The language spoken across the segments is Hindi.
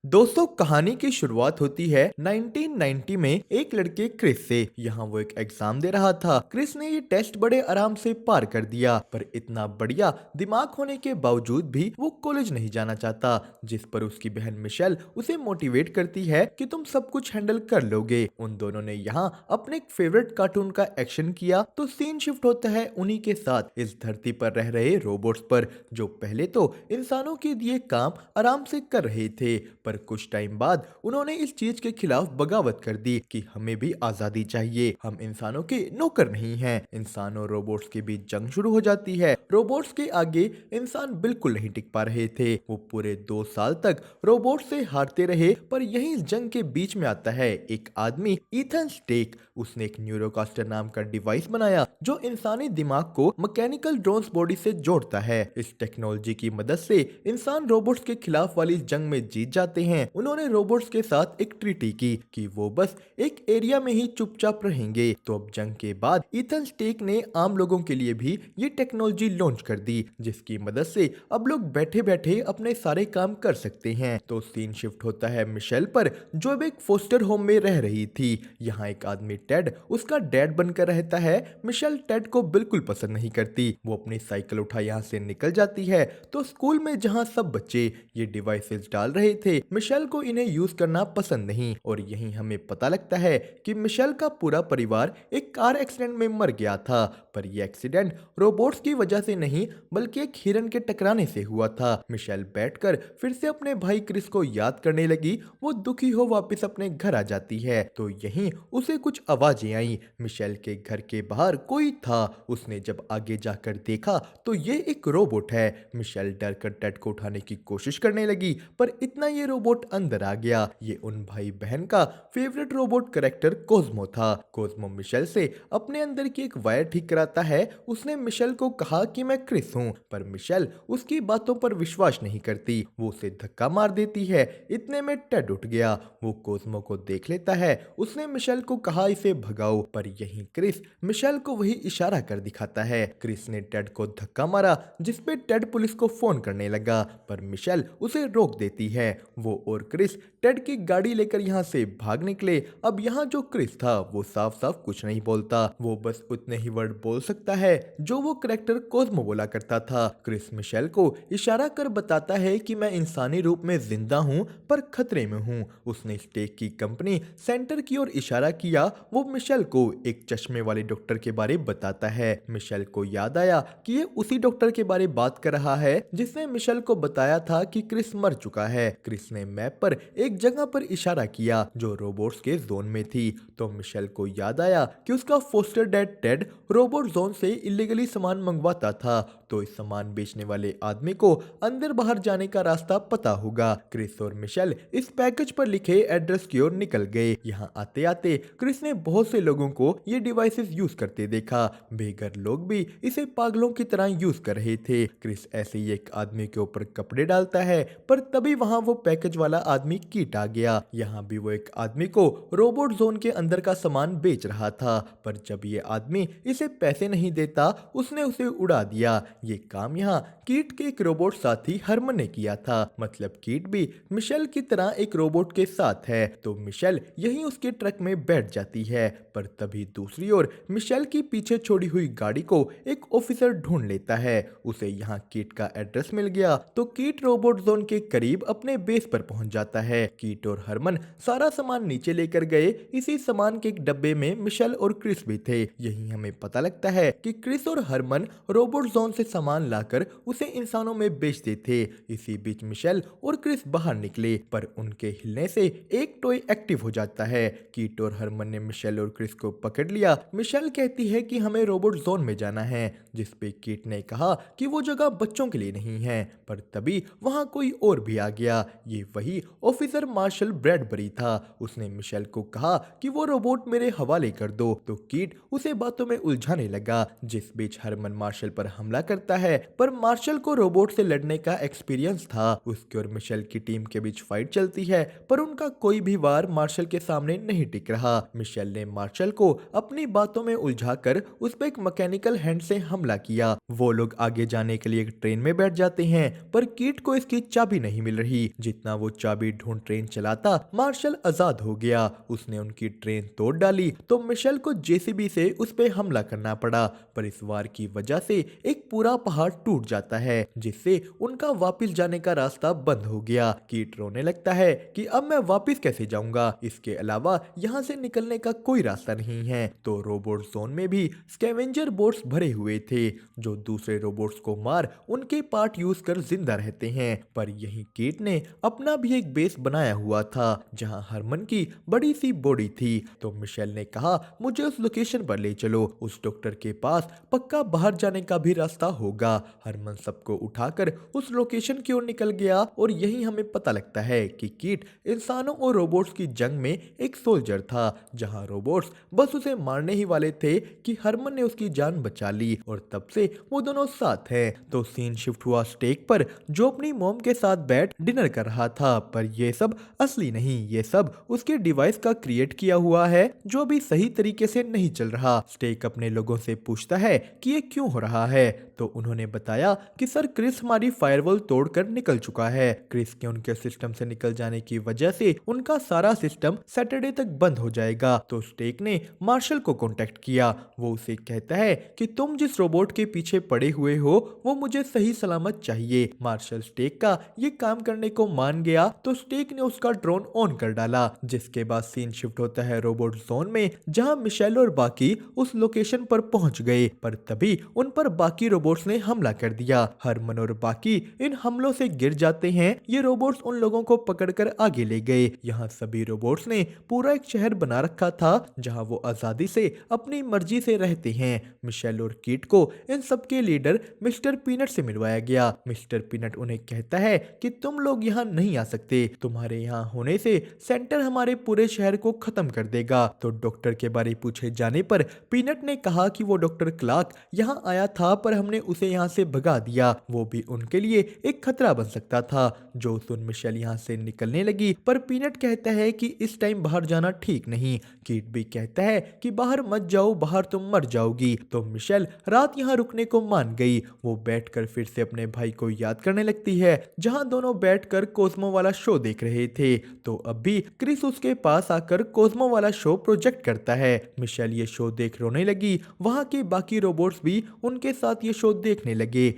दोस्तों, कहानी की शुरुआत होती है 1990 में एक लड़के क्रिस से। यहाँ वो एक एग्जाम दे रहा था। क्रिस ने ये टेस्ट बड़े आराम से पार कर दिया, पर इतना बढ़िया दिमाग होने के बावजूद भी वो कॉलेज नहीं जाना चाहता। जिस पर उसकी बहन मिशेल उसे मोटिवेट करती है कि तुम सब कुछ हैंडल कर लोगे। उन दोनों ने यहाँ अपने फेवरेट कार्टून का एक्शन किया तो सीन शिफ्ट होता है उन्हीं के साथ इस धरती पर रह रहे रोबोट्स पर, जो पहले तो इंसानों के दिए काम आराम से कर रहे थे, पर कुछ टाइम बाद उन्होंने इस चीज के खिलाफ बगावत कर दी कि हमें भी आजादी चाहिए, हम इंसानों के नौकर नहीं हैं। इंसान और रोबोट्स के बीच जंग शुरू हो जाती है। रोबोट्स के आगे इंसान बिल्कुल नहीं टिक पा रहे थे। वो पूरे 2 साल तक रोबोट से हारते रहे, पर यही इस जंग के बीच में आता है एक आदमी, ईथन स्टेक। उसने एक न्यूरोकास्टर नाम का डिवाइस बनाया जो इंसानी दिमाग को मैकेनिकल ड्रोन्स बॉडी से जोड़ता है। इस टेक्नोलॉजी की मदद से इंसान रोबोट्स के खिलाफ वाली इस जंग में जीत जाते हैं। उन्होंने रोबोट्स के साथ एक ट्रीटी की कि वो बस एक एरिया में ही चुपचाप रहेंगे। तो अब जंग के बाद ईथन स्टेक ने आम लोगों के लिए भी ये टेक्नोलॉजी लॉन्च कर दी, जिसकी मदद से अब लोग बैठे बैठे अपने सारे काम कर सकते हैं। तो सीन शिफ्ट होता है मिशेल पर, जो अब एक फोस्टर होम में रह रही थी। यहाँ एक आदमी टेड उसका डैड बनकर रहता है। मिशेल टेड को बिल्कुल पसंद नहीं करती। वो अपनी साइकिल उठा यहाँ से निकल जाती है। तो स्कूल में जहाँ सब बच्चे ये डिवाइसेस डाल रहे थे, मिशेल को इन्हें यूज करना पसंद नहीं। और यहीं हमें पता लगता है कि मिशेल का पूरा परिवार एक कार एक्सीडेंट में मर गया था, पर यह एक्सीडेंट रोबोट्स की वजह से नहीं बल्कि एक हिरन के टकराने से हुआ था। मिशेल बैठकर फिर से अपने भाई क्रिस को याद करने लगी। वो दुखी हो वापस अपने घर आ जाती है। तो यहीं उसे कुछ आवाजें आई। मिशेल के घर के बाहर कोई था। उसने जब आगे जाकर देखा तो ये एक रोबोट है। मिशेल डर कर टेड को उठाने की कोशिश करने लगी, पर इतना ये रोबोट अंदर आ गया। ये उन भाई बहन का फेवरेट रोबोट करेक्टर कोस्मो था। कोस्मो मिशेल से अपने अंदर की एक वायर ठीक कराता है। उसने मिशेल को कहा कि मैं क्रिस हूँ, पर मिशेल उसकी बातों पर विश्वास नहीं करती। वो उसे धक्का मार देती है। इतने में टेड उठ गया। वो कोस्मो को देख लेता है। उसने मिशेल को कहा इसे भगाओ, पर यहीं क्रिस मिशेल को वही इशारा कर दिखाता है। क्रिस ने टेड को धक्का मारा, जिसपे टेड पुलिस को फोन करने लगा, पर मिशेल उसे रोक देती है। वो और क्रिस टेड की गाड़ी लेकर यहाँ से भाग निकले। अब यहाँ जो क्रिस था वो साफ साफ कुछ नहीं बोलता। वो बस उतने ही वर्ड बोल सकता है जो वो करेक्टर कोस्मो बोला करता था। क्रिस मिशेल को इशारा कर बताता है कि मैं इंसानी रूप में जिंदा हूँ, पर खतरे में हूँ। उसने स्टेक की कंपनी सेंटर की ओर इशारा किया। वो मिशेल को एक चश्मे वाले डॉक्टर के बारे बताता है। मिशेल को याद आया कि ये उसी डॉक्टर के बारे बात कर रहा है जिसने मिशेल को बताया था कि क्रिस मर चुका है। क्रिस ने मैप पर एक जगह पर इशारा किया जो रोबोट्स के जोन में थी। तो मिशेल को याद आया कि उसका foster dad Ted robot zone से इलीगली सामान मंगवाता था। तो इस सामान बेचने वाले आदमी को अंदर बाहर जाने का रास्ता पता होगा। क्रिस और मिशेल इस पैकेज पर लिखे एड्रेस की ओर निकल गए। यहाँ आते आते क्रिस ने बहुत से लोगों को ये डिवाइसेस यूज करते देखा। बेघर लोग भी इसे पागलों की तरह यूज कर रहे थे। क्रिस ऐसे ही एक आदमी के ऊपर कपड़े डालता है, पर तभी वहां वो पैकेज वाला आदमी कीट आ गया। यहाँ भी वो एक आदमी को रोबोट जोन के अंदर का सामान बेच रहा था, पर जब ये आदमी इसे पैसे नहीं देता, उसने उसे उड़ा दिया। ये काम यहाँ कीट के एक रोबोट साथी हरमन ने किया था। मतलब कीट भी मिशेल की तरह एक रोबोट के साथ है। तो मिशेल यहीं उसके ट्रक में बैठ जाती है, पर तभी दूसरी ओर मिशेल की पीछे छोड़ी हुई गाड़ी को एक ऑफिसर ढूंढ लेता है। उसे यहाँ कीट का एड्रेस मिल गया। तो कीट रोबोट जोन के करीब अपने बेस पर पहुंच जाता है। कीट और हरमन सारा सामान नीचे लेकर गए। इसी सामान के एक डब्बे में मिशेल और क्रिस भी थे। यही हमें पता लगता है कि क्रिस और हरमन रोबोट जोन से सामान लाकर उसे इंसानों में बेचते थे। इसी बीच मिशेल और क्रिस बाहर निकले, पर उनके हिलने से एक टॉय एक्टिव हो जाता है। कीट और हरमन ने मिशेल और क्रिस को पकड़ लिया। मिशेल कहती है कि हमें रोबोट जोन में जाना है, जिसपे कीट ने कहा कि वो जगह बच्चों के लिए नहीं है। पर तभी वहां कोई और भी आ गया। ये वही ऑफिसर मार्शल ब्रैडबरी था। उसने मिशेल को कहा कि वो रोबोट मेरे हवाले कर दो। तो कीट उसे बातों में उलझाने लगा। जिस बीच हरमन मार्शल पर हमला करता है, पर मार्शल को रोबोट से लड़ने का एक्सपीरियंस था। उसके और मिशेल की टीम के बीच फाइट चलती है, पर उनका कोई भी वार मार्शल के सामने नहीं टिक रहा। मिशेल ने मार्शल को अपनी बातों में उलझाकर उस पर एक मैकेनिकल हैंड से हमला किया। वो लोग आगे जाने के लिए एक ट्रेन में बैठ जाते हैं, पर कीट को इसकी चाबी नहीं मिल रही। जितना जहां वो चाबी ढूंढ ट्रेन चलाता, मार्शल आजाद हो गया। उसने उनकी ट्रेन तोड़ डाली तो मिशेल को जेसीबी से उस पे हमला करना पड़ा, पर इस वार की वजह से एक पूरा पहाड़ टूट जाता है, जिससे उनका वापस जाने का रास्ता बंद हो गया। कीट रोने लगता है कि अब मैं वापस कैसे जाऊंगा, इसके अलावा यहाँ से निकलने का कोई रास्ता नहीं है। तो रोबोट जोन में भी स्कैवेंजर बोट्स भरे हुए थे, जो दूसरे रोबोट्स को मार उनके पार्ट यूज कर जिंदा रहते हैं। पर यही कीट ने अपना भी एक बेस बनाया हुआ था, जहां हरमन की बड़ी सी बॉडी थी। तो मिशेल ने कहा, मुझे उस लोकेशन पर ले चलो, उस डॉक्टर के पास पक्का बाहर जाने का भी रास्ता होगा। हरमन सबको उठाकर उस लोकेशन की ओर निकल गया और यही हमें पता लगता है कि कीट इंसानों और रोबोट्स की जंग में एक सोल्जर था, जहां रोबोट्स बस उसे मारने ही वाले थे कि हरमन ने उसकी जान बचा ली और तब से वो दोनों साथ हैं। तो सीन शिफ्ट हुआ स्टेक पर, जो अपनी मॉम के साथ बैठ डिनर कर रहा था, पर ये सब असली नहीं, ये सब उसके डिवाइस का क्रिएट किया हुआ है, जो अभी सही तरीके से नहीं चल रहा। स्टेक अपने लोगों से पूछता है कि ये क्यों हो रहा है, तो उन्होंने बताया कि सर क्रिस हमारी फायरवॉल तोड़कर निकल चुका है। क्रिस के उनके सिस्टम से निकल जाने की वजह से उनका सारा सिस्टम सैटरडे तक बंद हो जाएगा। तो स्टेक ने मार्शल को कांटेक्ट किया। वो उसे कहता है कि तुम जिस रोबोट के पीछे पड़े हुए हो वो मुझे सही सलामत चाहिए। मार्शल स्टेक का ये काम करने को मान गया, तो स्टेक ने उसका ड्रोन ऑन कर डाला, जिसके बाद सीन शिफ्ट होता है रोबोट जोन में, जहां मिशेल और बाकी उस लोकेशन पर पहुंच गए। पर तभी उन पर बाकी रोबोट्स ने हमला कर दिया। हरमन और बाकी इन हमलों से गिर जाते हैं। ये रोबोट्स उन लोगों को पकड़कर आगे ले गए। यहाँ सभी रोबोट्स ने पूरा एक शहर बना रखा था, जहाँ वो आजादी से अपनी मर्जी से रहते हैं। मिशेल और कीट को इन सबके लीडर मिस्टर पीनट से मिलवाया गया। मिस्टर पीनट उन्हें कहता है कि तुम लोग यहाँ नहीं आ सकते, तुम्हारे यहाँ होने से सेंटर हमारे पूरे शहर को खत्म कर देगा। तो डॉक्टर के बारे पूछे जाने पर पीनट ने कहा कि वो डॉक्टर क्लार्क यहाँ आया था, पर हमने उसे यहाँ से भगा दिया, वो भी उनके लिए एक खतरा बन सकता था। जो सुन मिशेल यहाँ से निकलने लगी, पर पीनट कहता है कि इस टाइम बाहर जाना ठीक नहीं। कीट भी कहता है कि बाहर मत जाओ, बाहर तुम मर जाओगी। तो मिशेल रात यहाँ रुकने को मान गई। वो बैठकर फिर से अपने भाई को याद करने लगती है, जहाँ दोनों बैठकर कोस्मो वाला शो देख रहे थे। तो अब भी क्रिस उसके पास आकर कोस्मो वाला शो प्रोजेक्ट करता है। मिशेल ये शो देख रोने लगी। वहाँ के बाकी रोबोट्स भी उनके साथ ये शो देखने लगे।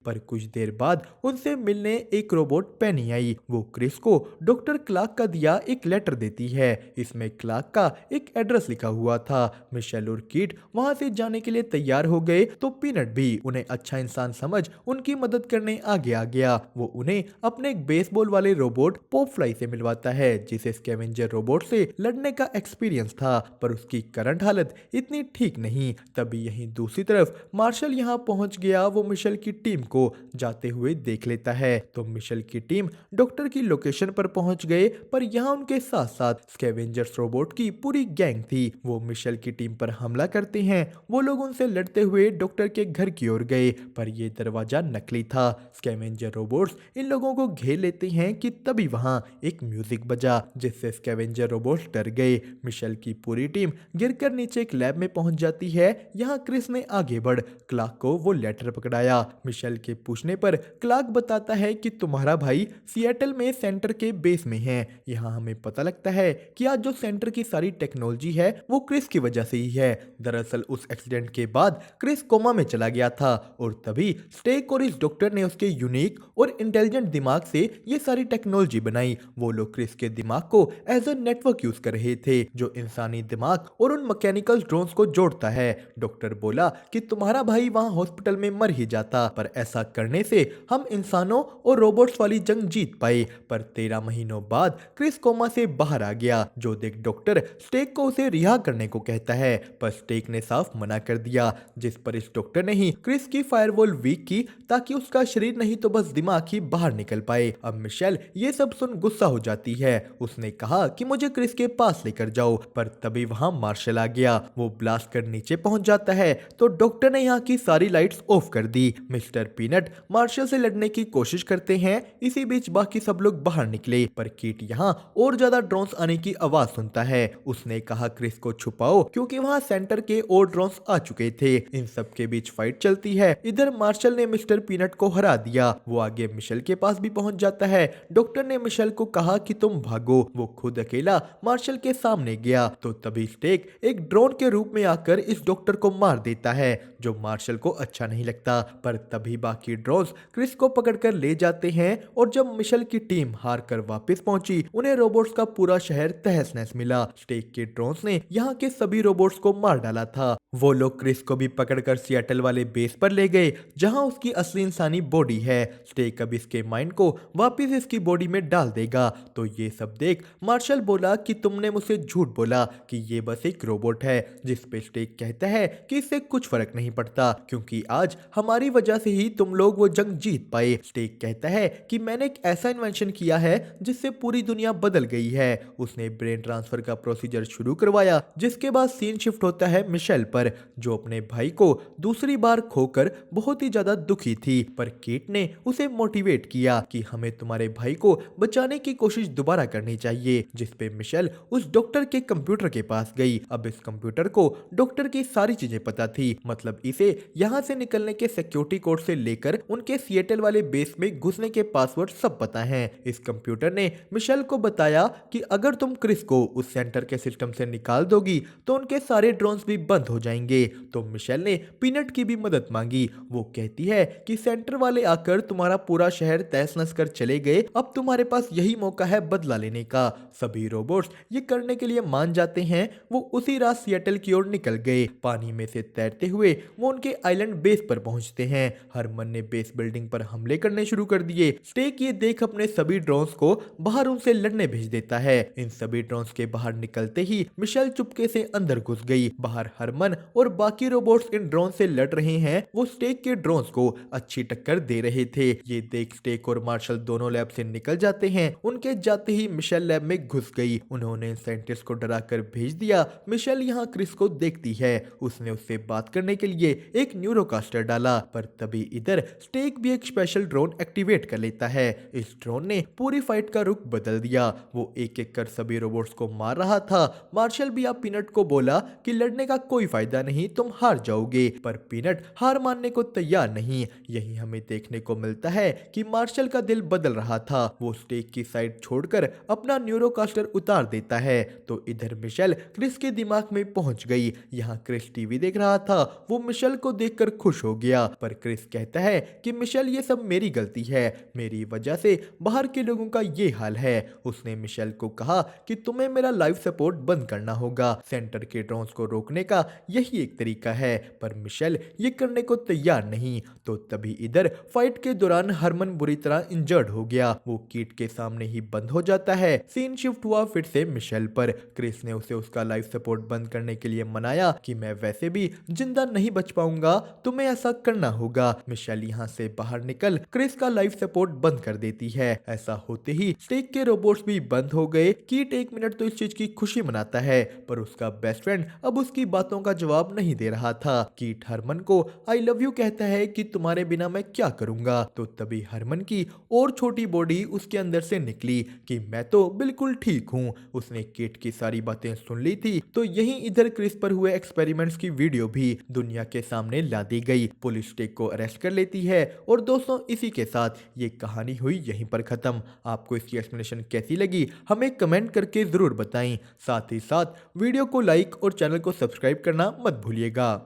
पर कुछ देर बाद उनसे मिलने एक रोबोट पेनी आई। वो क्रिस को डॉक्टर क्लार्क का दिया एक लेटर देती है। इसमें क्लार्क का एक एड्रेस लिखा हुआ था। मिशेल और कीट वहां से जाने के लिए तैयार हो गए, तो पीनट भी उन्हें अच्छा इंसान समझ उनकी मदद करने आगे आ गया। वो उन्हें अपने एक बेसबॉल वाले रोबोट पॉप फ्लाई से मिलवाता है, जिसे स्कैवेंजर रोबोट से लड़ने का एक्सपीरियंस था, पर उसकी करंट हालत इतनी ठीक नहीं। तभी यहीं दूसरी तरफ मार्शल यहाँ पहुंच गया। वो मिशेल की टीम को जाते हुए देख लेता है। तो मिशेल की टीम डॉक्टर की लोकेशन पर पहुंच गए, पर यहाँ उनके साथ साथ स्कैवेंजर्स रोबोट की पूरी गैंग थी। वो मिशेल की टीम पर हमला करते हैं। वो लोग उनसे लड़ते हुए डॉक्टर के घर की ओर गए, पर ये दरवाजा नकली था। स्कैवेंजर रोबोट्स इन लोगों को घेर लेते हैं कि तभी वहां एक म्यूजिक बजा, जिससे स्कैवेंजर रोबोट्स डर गए। मिशेल की पूरी टीम गिरकर नीचे एक लैब में पहुंच जाती है। यहाँ क्रिस ने आगे बढ़ क्लार्क को वो लेटर पकड़ाया। मिशेल के पूछने पर क्लार्क बताता है कि तुम्हारा भाई सिएटल में सेंटर के बेस में है। यहाँ हमें पता लगता है कि आज जो सेंटर की सारी टेक्नोलॉजी है वो क्रिस की वजह से ही है। दरअसल उस एक्सीडेंट के बाद क्रिस कोमा में चला गया था, और तभी स्टेक और इस डॉक्टर ने उसके यूनिक और इंटेलिजेंट दिमाग से ये सारी टेक्नोलॉजी बनाई। वो लोग क्रिस के दिमाग को एज अ नेटवर्क यूज कर रहे थे, जो इंसानी दिमाग और उन मैकेनिकल ड्रोन्स को जोड़ता है। डॉक्टर बोला कि तुम्हारा भाई वहां हॉस्पिटल में मर ही जाता, पर ऐसा करने से हम इंसानों और रोबोट्स वाली जंग जीत पाए। पर 13 महीनों बाद क्रिस कोमा से बाहर आ गया, जो देख डॉक्टर स्टेक को उसे रिहा करने को कहता है, पर स्टेक ने साफ मना कर दिया, जिस पर इस डॉक्टर ने ही क्रिस की फायरवॉल वीक की, ताकि उसका शरीर नहीं तो बस दिमाग ही बाहर निकल पाए। अब मिशेल ये सब सुन गुस्सा हो जाती है। उसने कहा कि मुझे क्रिस के पास लेकर जाओ, पर तभी वहां मार्शल आ गया। वो ब्लास्ट कर नीचे पहुंच जाता है, तो डॉक्टर ने यहाँ की सारी लाइट्स ऑफ कर दी। मिस्टर पीनट मार्शल से लड़ने की कोशिश करते हैं। इसी बीच बाकी सब लोग बाहर निकले, पर कीट यहाँ और ज्यादा ड्रोन्स आने की आवाज सुनता है। उसने कहा क्रिस को छुपाओ क्योंकि वहाँ सेंटर के और ड्रोन्स आ चुके थे। इन सब के बीच फाइट चलती है। इधर मार्शल ने मिस्टर पीनट को हरा दिया। वो आगे मिशेल के पास भी पहुंच जाता है। डॉक्टर ने मिशेल को कहा कि तुम भागो। वो खुद अकेला मार्शल के सामने गया तो तभी स्टेक एक ड्रोन के रूप में आकर इस डॉक्टर को मार देता है, जो मार्शल को अच्छा नहीं लगता। पर तभी बाकी ड्रोन्स क्रिस को पकड़कर ले जाते हैं और जब मिशेल की टीम हार कर वापस पहुंची, उन्हें रोबोट्स का पूरा शहर तहस नहस मिला। स्टेक के ड्रोन्स ने यहाँ के सभी रोबोट्स को मार डाला था। वो लोग क्रिस को भी पकड़कर सिएटल वाले बेस पर ले गए, जहां उसकी असली इंसानी बॉडी है। स्टेक अब इसके माइंड को वापस इसकी बॉडी में डाल देगा। तो ये सब देख मार्शल बोला कि तुमने मुझसे झूठ बोला कि ये बस एक रोबोट है, जिस पे स्टेक कहता है कि इससे कुछ फर्क नहीं पड़ता क्योंकि आज हमारी वजह से ही तुम लोग वो जंग जीत पाए। स्टेक कहता है कि मैंने एक ऐसा इन्वेंशन किया है जिससे पूरी दुनिया बदल गई है। उसने ब्रेन ट्रांसफर का प्रोसीजर शुरू करवाया, जिसके बाद सीन शिफ्ट होता है मिशेल पर, जो अपने भाई को दूसरी बार खोकर बहुत ही ज्यादा दुखी थी। पर कीट ने उसे मोटिवेट किया कि हमें तुम्हारे भाई को बचाने की कोशिश दोबारा करनी चाहिए, जिसपे मिशेल उस डॉक्टर के कंप्यूटर के पास गई। अब इस कंप्यूटर को डॉक्टर की सारी चीजें पता थी, मतलब इसे यहाँ से निकलने के सिक्योरिटी कोड से लेकर उनके सिएटल वाले बेस में घुसने के पासवर्ड सब पता है। इस कंप्यूटर ने मिशेल को बताया कि अगर तुम क्रिस को उस सेंटर के सिस्टम से निकाल दोगी तो उनके सारे ड्रोन्स भी बंद हो जाएंगे। तो मिशेल ने पीनट की भी मदद मांगी। वो कहती है कि सेंटर वाले आकर तुम्हारा पूरा शहर तहस नहस कर चले गए, अब तुम्हारे पास यही मौका है बदला लेने का। सभी रोबोट्स ये करने के लिए मान जाते हैं। वो उसी रात सिएटल की ओर निकल गए। पानी में से तैरते हुए वो उनके आइलैंड बेस पर पहुंचते हैं। हरमन ने बेस बिल्डिंग पर हमले करने शुरू कर दिए। स्टेक ये देख अपने सभी ड्रोन्स को बाहर उनसे लड़ने भेज देता है। इन सभी ड्रोन्स के बाहर निकलते ही मिशेल चुपके से अंदर घुस गई। बाहर हरमन और बाकी रोबोट्स इन ड्रोन से लड़ रहे हैं। वो स्टेक के ड्रोन्स को अच्छी टक्कर दे रहे थे। ये देख स्टेक और मार्शल दोनों लैब से निकल जाते हैं। उनके जाते ही मिशेल लैब में घुस गई। उन्होंने साइंटिस्ट को डरा कर भेज दिया। मिशेल यहाँ क्रिस को देखती है। उसने उससे बात करने के लिए एक न्यूरोकास्टर डाला, पर तभी इधर स्टेक भी एक स्पेशल ड्रोन एक्टिवेट कर लेता है। इस ड्रोन ने पूरी फाइट का रुख बदल दिया। वो एक एक कर सभी रोबोट्स को मार रहा था। मार्शल भी अब पीनट को बोला कि लड़ने का कोई फायदा नहीं, तुम हार जाओगे। पर पीनट हार मानने को तैयार नहीं। यही हमें देखने को मिलता है कि मार्शल का दिल बदल रहा था। वो स्टेक की साइड छोड़कर अपना न्यूरोकास्टर उतार देता है। तो इधर मिशेल क्रिस के दिमाग में पहुंच गई। यहाँ क्रिस टीवी देख रहा था। वो मिशेल को देखकर खुश हो गया, पर क्रिस कहता है कि मिशेल ये सब मेरी गलती है, मेरी वजह से बाहर के लोगों का ये हाल है। उसने मिशेल को कहा कि तुम्हें मेरा लाइफ सपोर्ट बंद करना होगा। सेंटर के ड्रोन्स को रोकने का यही एक तरीका है। पर मिशेल ये करने को तैयार नहीं। तो तभी इधर फाइट के दौरान हरमन बुरी तरह इंजर्ड हो गया। वो कीट के सामने ही बंद हो जाता है। सीन शिफ्ट हुआ फिर से मिशेल पर। क्रिस ने उसे उसका लाइफ सपोर्ट बंद करने के लिए मनाया कि मैं वैसे भी जिंदा नहीं बच पाऊंगा, तुम्हें ऐसा करना होगा। मिशेल यहाँ से बाहर निकल क्रिस का लाइफ सपोर्ट बंद कर देती है। ऐसा होते ही स्टेक के रोबोट्स भी बंद हो गए। कीट एक मिनट तो इस चीज की खुशी मनाता है, पर उसका बेस्ट फ्रेंड अब उसकी बातों का जवाब नहीं दे रहा था। कीट हरमन को आई लव यू कहता है कि तुम्हारे बिना मैं क्या करूंगा। तो तभी हरमन की और छोटी बॉडी उसके अंदर से निकली कि मैं तो बिल्कुल ठीक हूँ। उसने कीट की सारी बातें सुन ली थी। तो यही इधर क्रिस पर हुए एक्सपेरिमेंट्स की वीडियो भी दुनिया के सामने ला दी गई। पुलिस स्टेक को अरेस्ट कर लेती है। और दोस्तों इसी के साथ ये कहानी हुई यहीं पर खत्म। आपको इसकी एक्सप्लेनेशन कैसी लगी हमें कमेंट करके जरूर बताएं। साथ ही साथ वीडियो को लाइक और चैनल को सब्सक्राइब करना मत भूलिएगा।